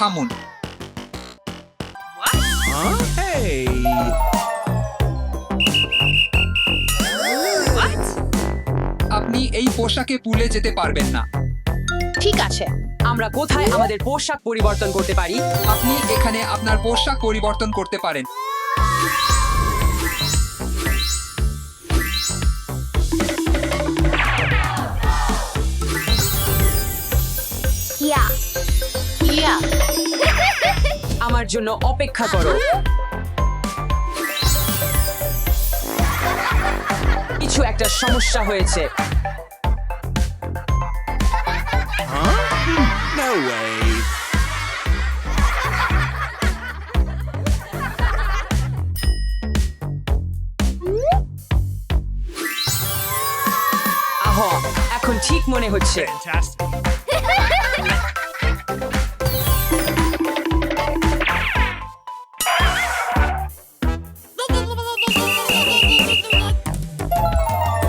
থামুন। Hey! আপনি এই পোশাকে পুলে যেতে পারবেন না। ঠিক আছে, আমরা কোথায় আমাদের পোশাক পরিবর্তন করতে পারি? আপনি এখানে আপনার পোশাক পরিবর্তন করতে পারেন। ইয়া ইয়া আমার জন্য অপেক্ষা করো। কিছু একটা সমস্যা হয়েছে। No way! আহো, এখন ঠিক মনে হচ্ছে। Fantastic!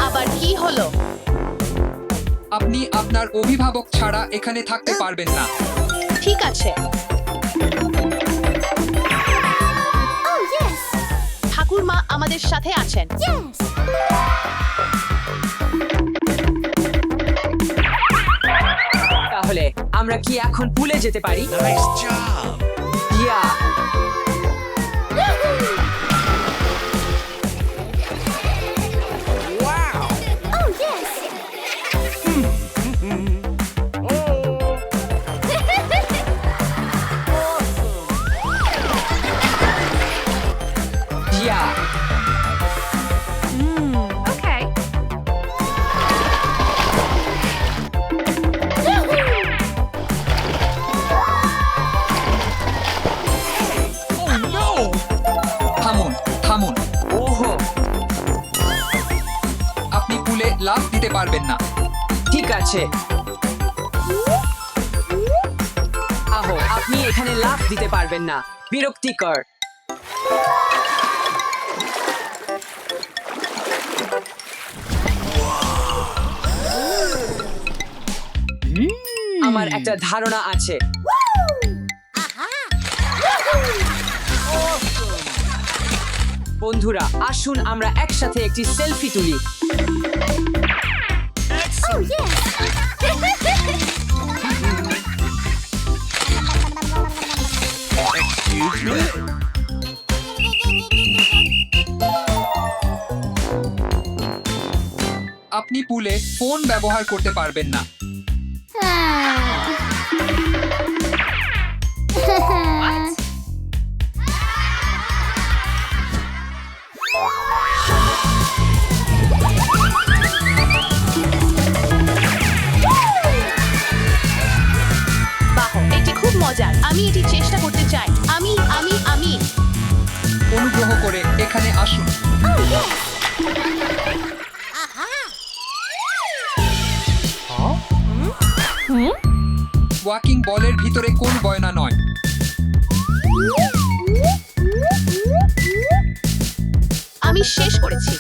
আবার কি হলো? আপনি আপনার অভিভাবক ছাড়া এখানে থাকতে পারবেন না। ঠিক আছে। ঠাকুরমা আমাদের সাথে আছেন। তাহলে আমরা কি এখন পুলে যেতে পারি? Nice job! ইয়া Wow! ইয়া Oh no! থামুন, থামুন। ওহো, আপনি পুলে লাফ দিতে পারবেন না। ঠিক আছে। আহো, আপনি এখানে লাফ দিতে পারবেন না। বিরক্তিকর। আমার একটা ধারণা আছে। বন্ধুরা, আসুন আমরা একসাথে একটি সেলফি তুলি। Excuse me? আপনি পুলে ফোন ব্যবহার করতে পারবেন না। বাহ, এটি খুব মজার। আমি এটি চেষ্টা করতে চাই। আমি অনুগ্রহ করে এখানে আসুন। ওয়াকিং বলের ভিতরে কোন গয়না নয়? আমি শেষ করেছি।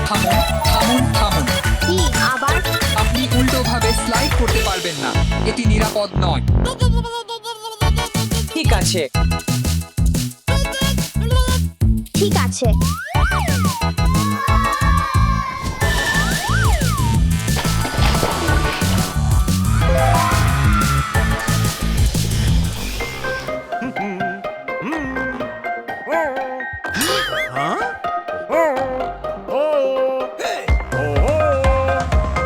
থামুন, থামুন, থামুন। কি আবার? আপনি উল্টোভাবে স্লাইড করতে পারবেন না। এটি নিরাপদ নয়। ঠিক আছে। ঠিক আছে। Huh? Hey!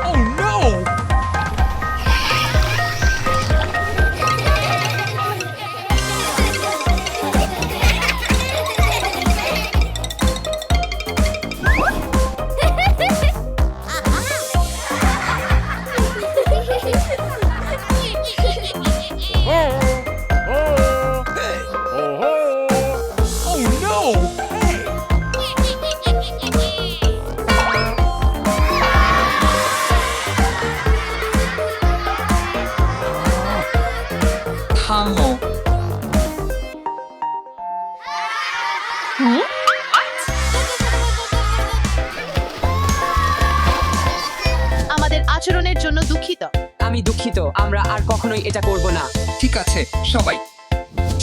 Oh no! আচরণের জন্য দুঃখিত। আমি দুঃখিত, আমরা আর কখনোই এটা করব না। ঠিক আছে সবাই।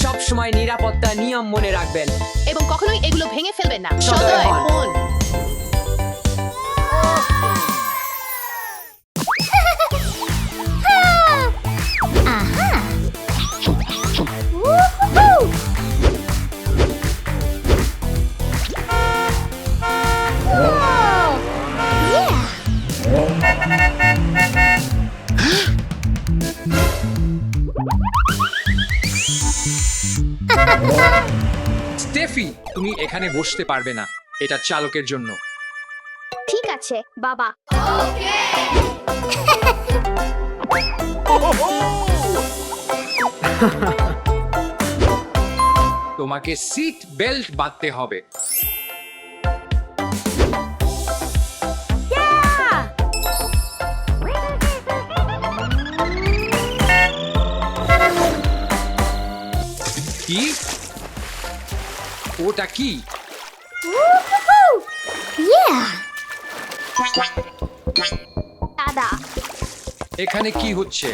সব সময় নিরাপত্তা নিয়ম মনে রাখবেন। এবং কখনোই এগুলো ভেঙে ফেলবেন না। সদয় সদয় হন। হন। স্টেফি, তুমি এখানে বসতে পারবে না, এটা চালকের জন্য। ঠিক আছে বাবা। তোমাকে সিট বেল্ট বাঁধতে হবে। কি? ওটা কি? দাদা, এখানে কি হচ্ছে?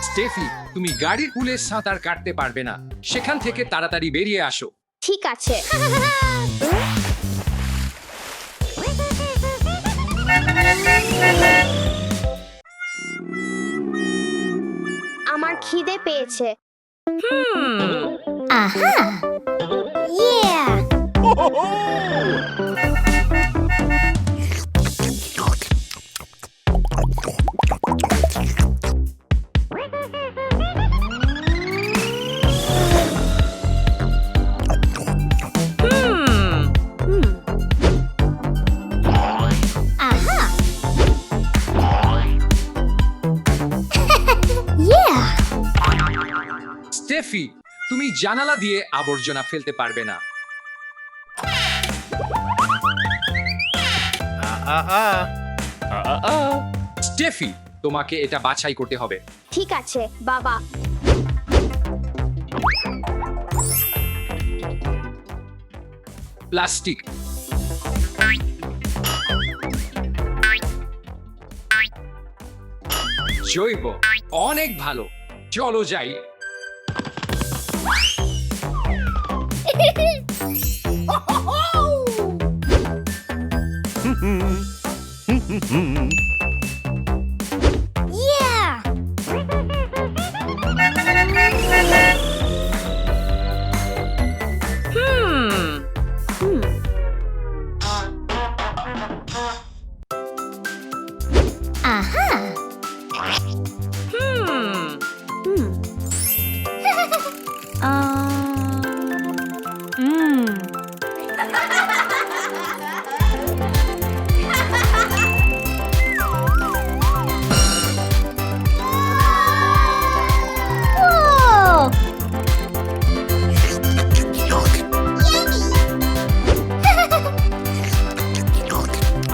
স্টেফি, তুমি গাড়ির পুলে সাঁতার কাটতে পারবে না, সেখান থেকে তাড়াতাড়ি বেরিয়ে আসো। ঠিক আছে। আমার খিদে পেয়েছে। আহা, ইয়া। স্টেফি, তুমি জানালা দিয়ে আবর্জনা ফেলতে পারবে না। স্টেফি, তোমাকে এটা বাছাই করতে হবে। ঠিক আছে বাবা। প্লাস্টিক, জৈব, অনেক ভালো। চলো যাই।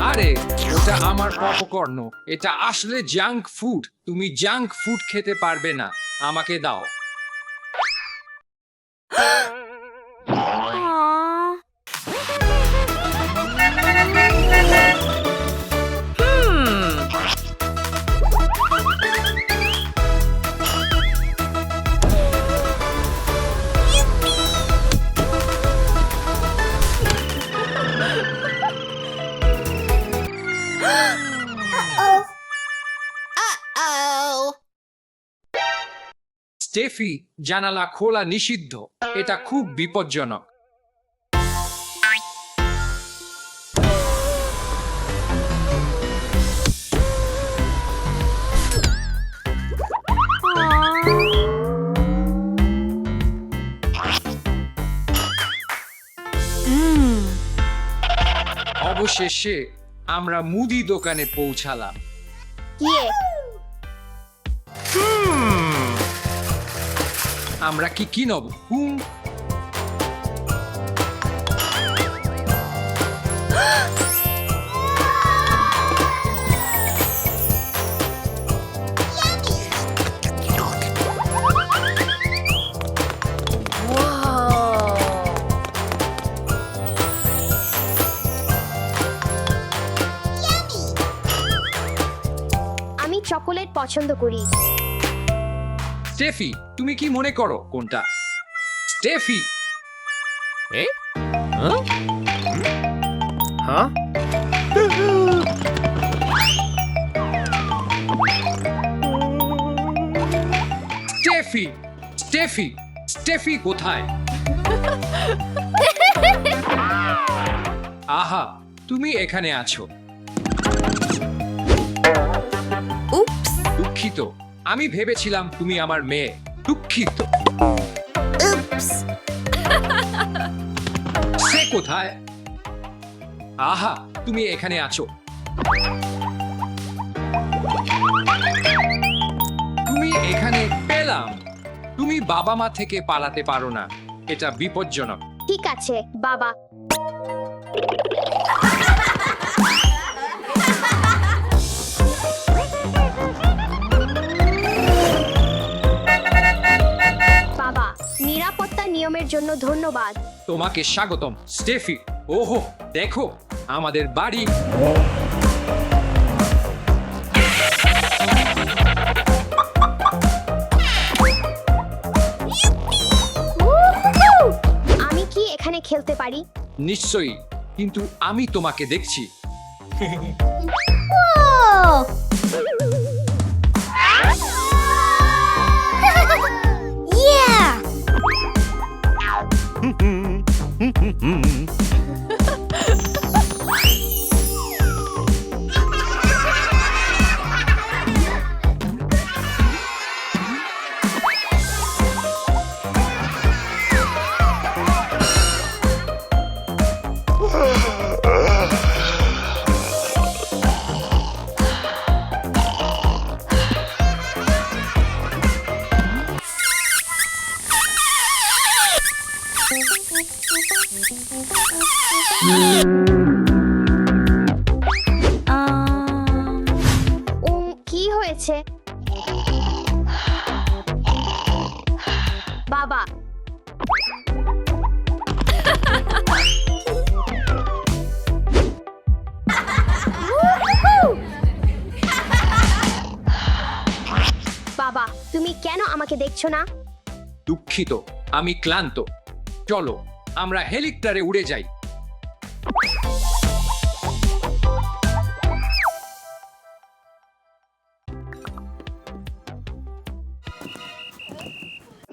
আরে, ওটা আমার পপকর্ন। এটা আসলে জাঙ্ক ফুড। তুমি জাঙ্ক ফুড খেতে পারবে না। আমাকে দাও। স্টেফি, জানালা খোলা নিষিদ্ধ। এটা খুব বিপজ্জনক। অবশেষে আমরা মুদি দোকানে পৌঁছালাম। ইয়ে, আমরা কি কিনব? পছন্দ করি। স্টেফি, তুমি কি মনে করো কোনটা? স্টেফি, Huh? স্টেফি, স্টেফি, স্টেফি কোথায়? আহা, তুমি এখানে আছো। উপস। দুঃখিত, আমি ভেবেছিলাম তুমি আমার মেয়ে। দুঃখিত। সে কোথায়? আহা, তুমি এখানে আছো। তুমি এখানে পেলাম। তুমি বাবা মা থেকে পালাতে পারো না, এটা বিপজ্জনক। ঠিক আছে বাবা। বাবা, নিরাপত্তা নিয়মের জন্য ধন্যবাদ। তোমাকে স্বাগতম স্টেফি। ওহো, দেখো আমাদের বাড়ি। আমি কি এখানে খেলতে পারি? নিশ্চয়ই, কিন্তু আমি তোমাকে দেখছি। কি হয়েছে বাবা? বাবা, তুমি কেন আমাকে দেখছো না? দুঃখিত, আমি ক্লান্ত। চলো আমরা হেলিকপ্টারে উড়ে যাই।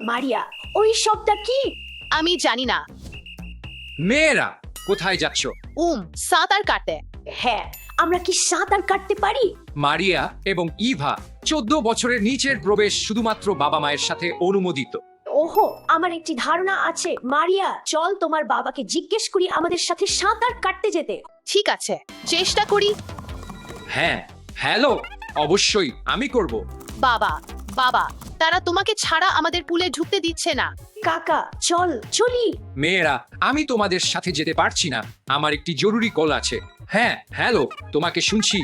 মারিয়া, ওই শব্দটা কি? আমি জানি না। মেয়েরা কোথায় যাচ্ছ? সাঁতার কাটতে। হ্যাঁ, আমরা কি সাঁতার কাটতে পারি? মারিয়া এবং ইভা 14 বছরের নিচের প্রবেশ শুধুমাত্র বাবা মায়ের সাথে অনুমোদিত। ওহো, আমার একটি ধারণা আছে। মারিয়া, চল তোমার বাবাকে জিজ্ঞেস করি আমাদের সাথে সাঁতার কাটতে যেতে। ঠিক আছে, চেষ্টা করি। হ্যাঁ, হ্যালো, অবশ্যই আমি করব। বাবা, বাবা, তারা তোমাকে ছাড়া আমাদের পুলে ঢুকতে দিচ্ছে না। কাকা, চল চলি। মেয়েরা, আমি তোমাদের সাথে যেতে পারছি না, আমার একটি জরুরি কল আছে। হ্যাঁ, হ্যালো, তোমাকে শুনছি।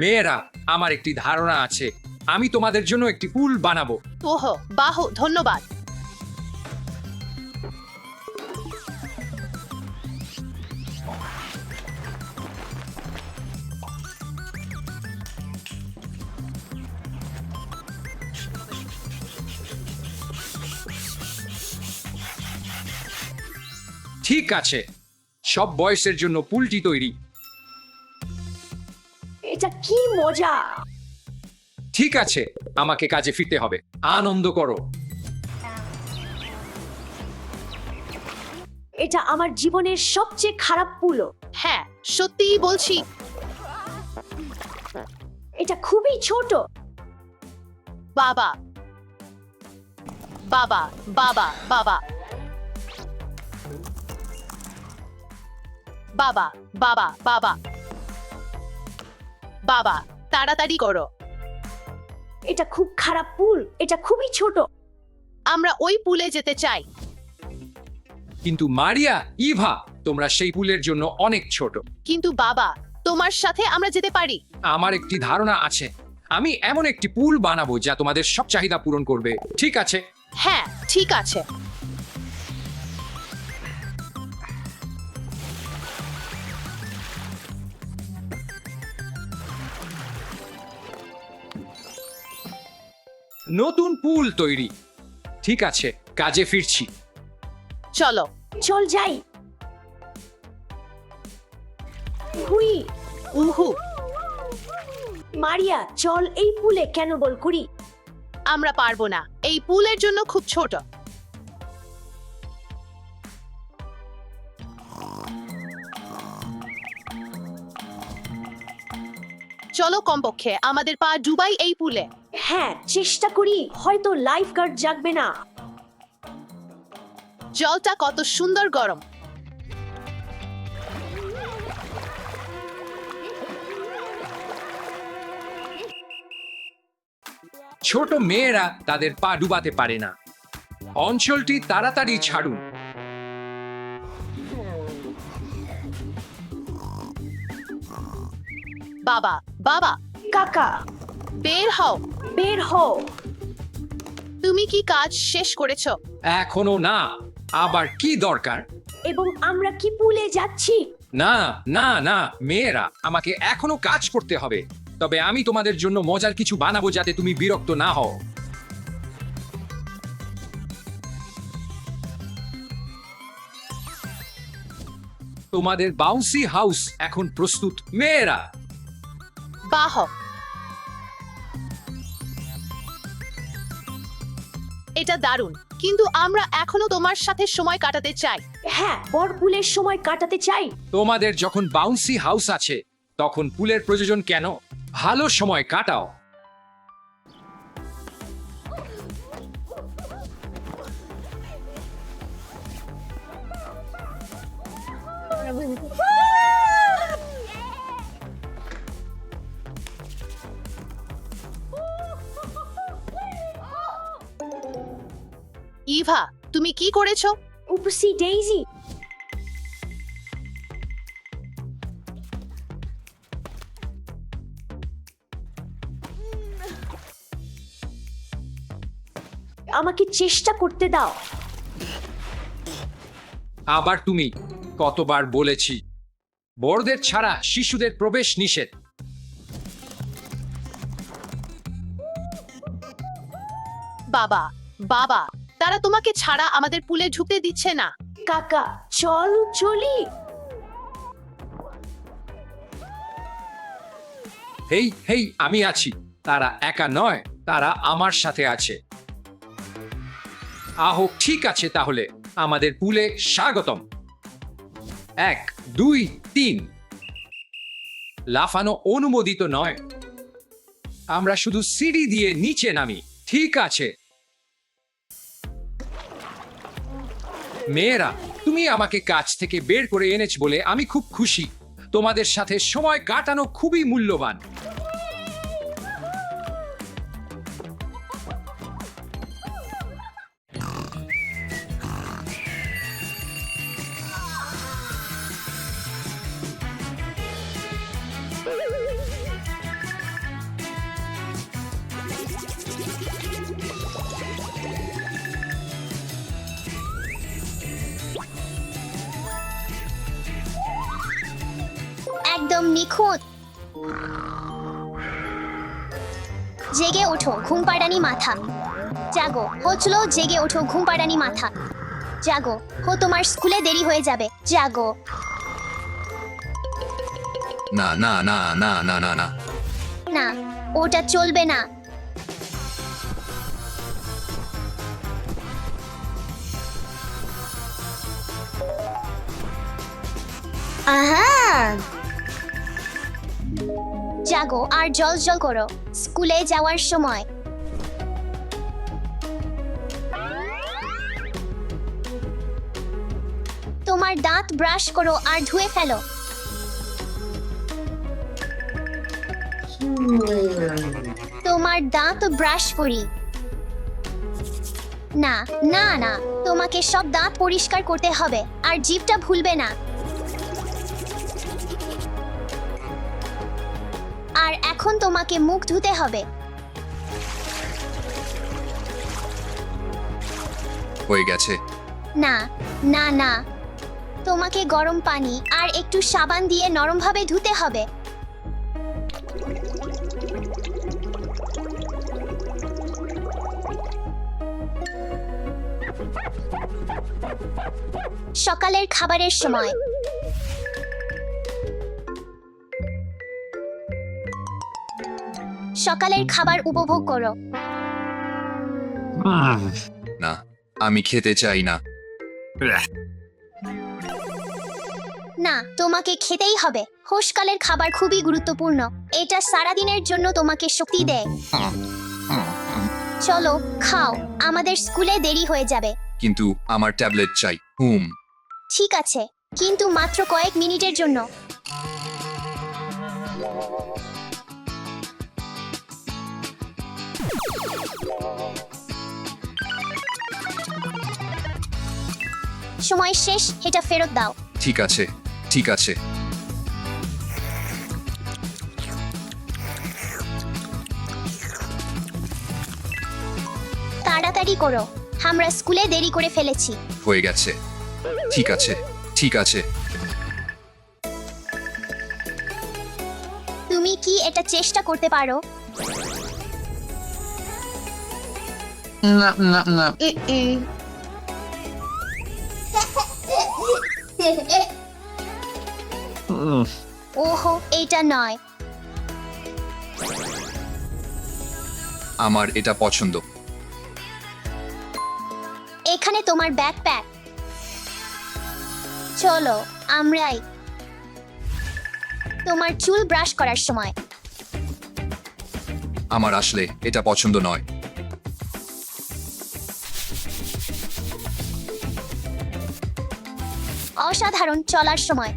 মেয়েরা, আমার একটি ধারণা আছে, আমি তোমাদের জন্য একটি পুল বানাবো। ওহো, বাহ, ধন্যবাদ। ঠিক আছে, সব বয়সের জন্য পুলটি তৈরি। এটা কি মজা! ঠিক আছে, আমাকে কাজে ফিরতে হবে। আনন্দ করো। এটা আমার জীবনের সবচেয়ে খারাপ পুলো। হ্যাঁ, সত্যিই বলছি। এটা খুবই ছোট। বাবা, বাবা, বাবা, বাবা, বাবা, বাবা, বাবা, বাবা, তাড়াতাড়ি করো। এটা খুব খারাপ পুল, এটা খুবই ছোট। আমরা ওই পুলে যেতে চাই। কিন্তু মারিয়া, ইভা, তোমরা সেই পুলের জন্য অনেক ছোট। কিন্তু বাবা, তোমার সাথে আমরা যেতে পারি। আমার একটি ধারণা আছে, আমি এমন একটি পুল বানাবো যা তোমাদের সব চাহিদা পূরণ করবে। ঠিক আছে? হ্যাঁ, ঠিক আছে। নতুন পুল তৈরি। ঠিক আছে, কাজে ফিরছি। চলো। চল যাই। হুই। উহু। মারিয়া, চল এই পুলে কেন বল করি। আমরা পারবো না, এই পুলের জন্য খুব ছোট। চলো কমপক্ষে আমাদের পা ডুবাই এই পুলে। হ্যাঁ, চেষ্টা করি, হয়তো লাইফ গার্ড জাগবে না। জলটা কত সুন্দর গরম। ছোট মেয়েরা তাদের পা ডুবাতে পারে না। অঞ্চলটি তাড়াতাড়ি ছাড়ুন। বাবা, বাবা, কাকা, বের হও। বের হও। তুমি কি কাজ শেষ করেছো? এখনো না। আবার কি দরকার? এবং আমরা কি পুলে যাচ্ছি? না না না, মেয়েরা, আমাকে এখনো কাজ করতে হবে। তবে আমি তোমাদের জন্য মজার কিছু বানাবো যাতে তুমি বিরক্ত না হও। তোমাদের বাউন্সি হাউস এখন প্রস্তুত, মেয়েরা। বাহ, এটা দারুণ, কিন্তু আমরা এখনো তোমার সাথে সময় কাটাতে চাই। হ্যাঁ, বড় পুলের সময় কাটাতে চাই। তোমাদের যখন বাউন্সি হাউস আছে তখন পুলের প্রয়োজন কেন? ভালো সময় কাটাও। ইভা, তুমি কি করেছো? উপসি ডেইজি। আমাকে চেষ্টা করতে দাও। আবার তুমি? কতবার বলেছি, বড়দের ছাড়া শিশুদের প্রবেশ নিষেধ। বাবা, বাবা, তারা তোমাকে ছাড়া আমাদের পুলে ঢুকতে দিচ্ছে না। কাকা, চল চলি। হেই হেই, আমি আছি। তারা একা নয়, তারা আমার সাথে আছে। আহো, ঠিক আছে, তাহলে আমাদের পুলে স্বাগতম। 1, 2, 3। লাফানো অনুমোদিত নয়। আমরা শুধু সিঁড়ি দিয়ে নিচে নামি। ঠিক আছে মেয়েরা, তুমি আমাকে কাজ থেকে বের করে এনেছ বলে আমি খুব খুশি। তোমাদের সাথে সময় কাটানো খুবই মূল্যবান। একদম নিখুঁত। জেগে ওঠো ঘুমপাড়ানি মাথা, জাগো। হচ্ছিল জেগে ওঠো ঘুমপাড়ানি মাথা, জাগো। তোমার স্কুলে দেরি হয়ে যাবে, জাগো। না না না না না না না না, ওটা চলবে না। আহা, জাগো আর জল জল করো, স্কুলে যাওয়ার সময়। তোমার দাঁত ব্রাশ করো আর ধুয়ে ফেলো। তোমার দাঁত ব্রাশ করি। না না না, তোমাকে সব দাঁত পরিষ্কার করতে হবে আর জিভটা ভুলবে না। আর এখন তোমাকে মুখ ধুতে হবে। হয়ে গেছে। না না না, তোমাকে গরম পানি আর একটু সাবান দিয়ে নরমভাবে ধুতে হবে। সকালের খাবারের সময়। সকালের খাবার উপভোগ করো। না আমি খেতে চাই না। না, তোমাকে খেতেই হবে। হোসকালের খাবার খুবই গুরুত্বপূর্ণ। এটা সারাদিনের জন্য তোমাকে শক্তি দেয়। চলো খাও, আমাদের স্কুলে দেরি হয়ে যাবে। কিন্তু আমার ট্যাবলেট চাই। ঠিক আছে, কিন্তু মাত্র কয়েক মিনিটের জন্য। সময় শেষ, এটা ফেরত দাও। ঠিক আছে ঠিক আছে। তাড়াতাড়ি করো, আমরা স্কুলে দেরি করে ফেলেছি। হয়ে গেছে। ঠিক আছে ঠিক আছে। তুমি কি এটা চেষ্টা করতে পারো? না না না ওহো, এটা নয়। আমার এটা পছন্দ। এখানে তোমার ব্যাকপ্যাক। চলো আমরাই। তোমার চুল ব্রাশ করার সময়। আমার আসলে এটা পছন্দ নয়। অসাধারণ চলার সময়।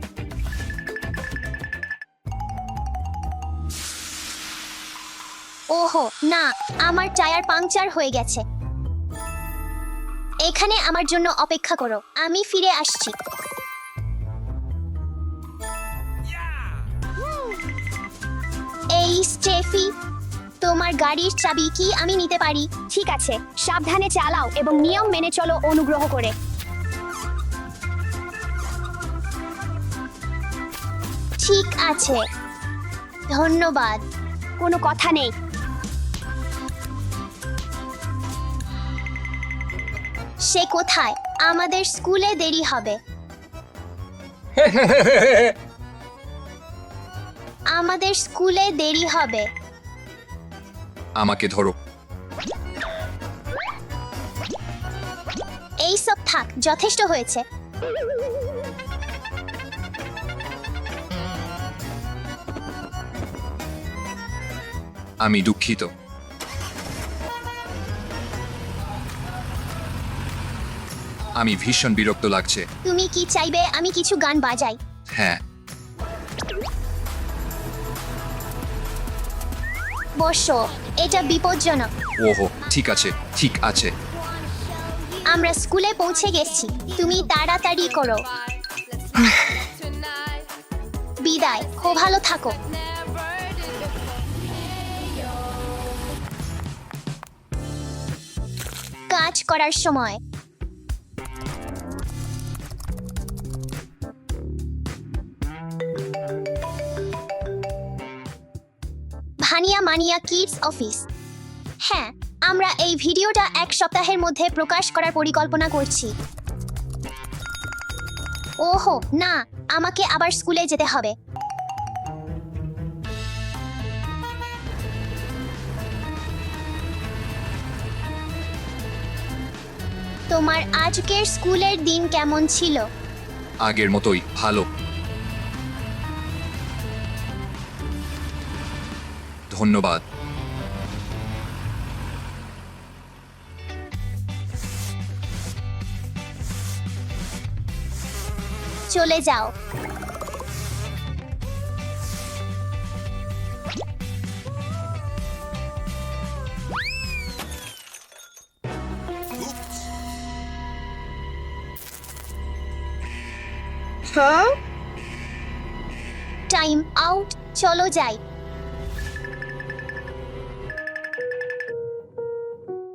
ওহো না, আমার টায়ার পাংচার হয়ে গেছে। এখানে আমার জন্য অপেক্ষা করো, আমি ফিরে আসছি। এই স্টেফি, তোমার গাড়ির চাবি কি আমি নিতে পারি? ঠিক আছে, সাবধানে চালাও এবং নিয়ম মেনে চলো অনুগ্রহ করে। ঠিক আছে, ধন্যবাদ। কোনো কথা নেই। সে কোথায়? আমাদের স্কুলে দেরি হবে। আমাদের স্কুলে দেরি হবে। আমাকে ধরো। এই সব থাক, যথেষ্ট হয়েছে। আমি দুঃখিত। আমি ভীষণ বিরক্ত লাগছে। তুমি কি চাইবে আমি কিছু গান বাজাই? হ্যাঁ। বসো, এটা বিপজ্জনক। ওহো ঠিক আছে ঠিক আছে। আমরা স্কুলে পৌঁছে গেছি, তুমি তাড়াতাড়ি করো। বিদায়, খুব ভালো থাকো। কাজ করার সময়। ভানিয়া মানিয়া কিডস অফিস। হ্যাঁ, আমরা এই ভিডিওটা 1 সপ্তাহের মধ্যে প্রকাশ করার পরিকল্পনা করছি। ওহো না, আমাকে আবার স্কুলে যেতে হবে। তোমার আজকের স্কুলের দিন কেমন ছিল? আগের মতোই ভালো। ধন্যবাদ। চলে যাও। টাইম আউট, চলো যাই।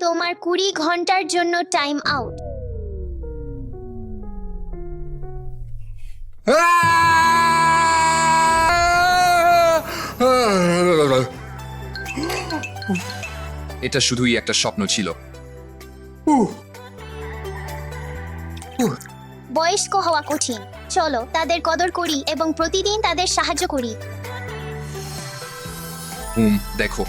তোমার 20 ঘন্টার জন্য টাইম আউট। এটা শুধুই একটা স্বপ্ন ছিল। বয়স্ক হওয়া কঠিন। চলো তাদের কদর করি এবং প্রতিদিন তাদের সাহায্য করি। দেখো